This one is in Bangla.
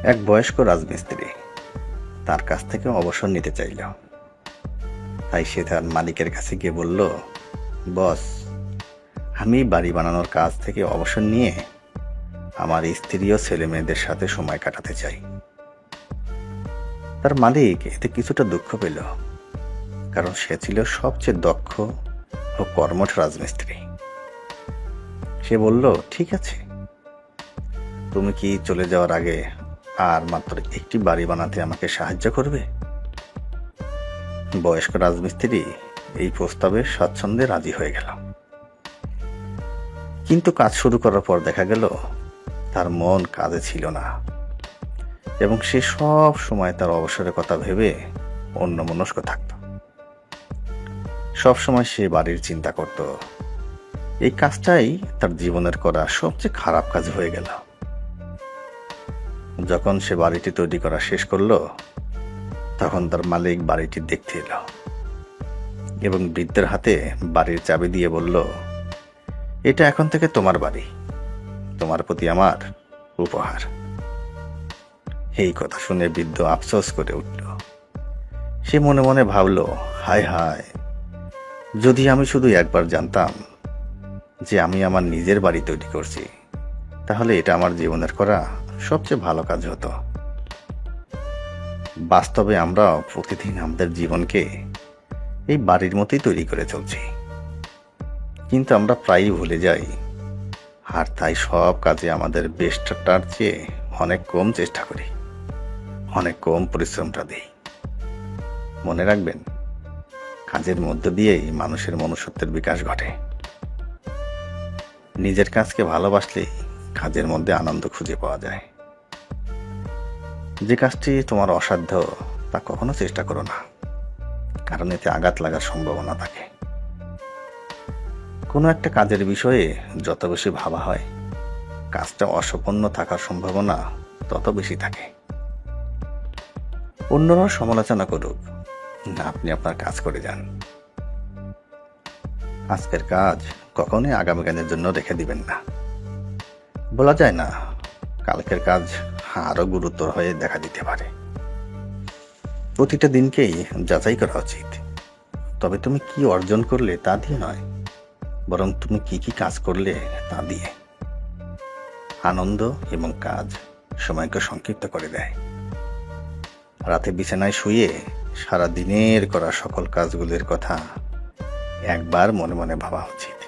এক বয়স্ক রাজমিস্ত্রি তার কাছ থেকে অবসর নিতে চাইল। তাই সে তার মালিকের কাছে গিয়ে বলল, বস, আমি বাড়ি বানানোর কাজ থেকে অবসর নিয়ে আমার স্ত্রী ও ছেলে মেয়েদের সাথে সময় কাটাতে চাই। তার মালিক এতে কিছুটা দুঃখ পেল, কারণ সে ছিল সবচেয়ে দক্ষ ও কর্মঠ রাজমিস্ত্রি। সে বলল, ঠিক আছে, তুমি কি চলে যাওয়ার আগে আর মাত্র একটি বাড়ি বানাতে আমাকে সাহায্য করবে? বয়স্ক রাজমিস্ত্রি এই প্রস্তাবে স্বাচ্ছন্দ্যে রাজি হয়ে গেল। কিন্তু কাজ শুরু করার পর দেখা গেল তার মন কাজে ছিল না, এবং সে সব সময় তার অবসরের কথা ভেবে অন্যমনস্ক থাকত। সব সময় সে বাড়ির চিন্তা করত। এই কাজটাই তার জীবনের করা সবচেয়ে খারাপ কাজ হয়ে গেল। যখন সে বাড়িটি তৈরি করা শেষ করলো, তখন তার মালিক বাড়িটি দেখতে এলো এবং বৃদ্ধের হাতে বাড়ির চাবি দিয়ে বলল, এটা এখন থেকে তোমার বাড়ি, তোমার প্রতি আমার উপহার। এই কথা শুনে বৃদ্ধ আফসোস করে উঠল। সে মনে মনে ভাবল, হায় হায়, যদি আমি শুধু একবার জানতাম যে আমি আমার নিজের বাড়ি তৈরি করছি, তাহলে এটা আমার জীবনের করা সবচেয়ে ভালো কাজ হতো। বাস্তবে আমরা প্রতিদিন আমাদের জীবনকে এই বাড়ির মতোই তৈরি করে চলছি, কিন্তু আমরা প্রায়ই ভুলে যাই, আর তাই সব কাজে আমাদের বেস্টটার চেয়ে অনেক কম চেষ্টা করি, অনেক কম পরিশ্রমটা দিই। মনে রাখবেন, কাজের মধ্য দিয়েই মানুষের মনুষ্যত্বের বিকাশ ঘটে। নিজের কাজকে ভালোবাসলেই কাজের মধ্যে আনন্দ খুঁজে পাওয়া যায়। যে কাজটি তোমার অসাধ্য তা কখনো চেষ্টা করো না, কারণ এতে আঘাত লাগার সম্ভাবনা থাকে। কোনো একটা কাজের বিষয়ে যত বেশি ভাবা হয়, কাজটা অসম্পূর্ণ থাকার সম্ভাবনা তত বেশি থাকে। অন্যরা সমালোচনা করুক না, আপনি আপনার কাজ করে যান। আজকের কাজ কখনোই আগামীকালের জন্য রেখে দিবেন না। বলা যায় না, কালকের কাজ আরো গুরুতর হয়ে দেখা দিতে পারে। প্রতিটা দিনকেই যাচাই করা উচিত, তবে তুমি কি অর্জন করলে তা দিয়ে নয়, বরং তুমি কি কি কাজ করলে তা দিয়ে। আনন্দ এবং কাজ সময়কে সংক্ষিপ্ত করে দেয়। রাতে বিছানায় শুয়ে সারা দিনের করা সকল কাজগুলির কথা একবার মনে মনে ভাবা উচিত।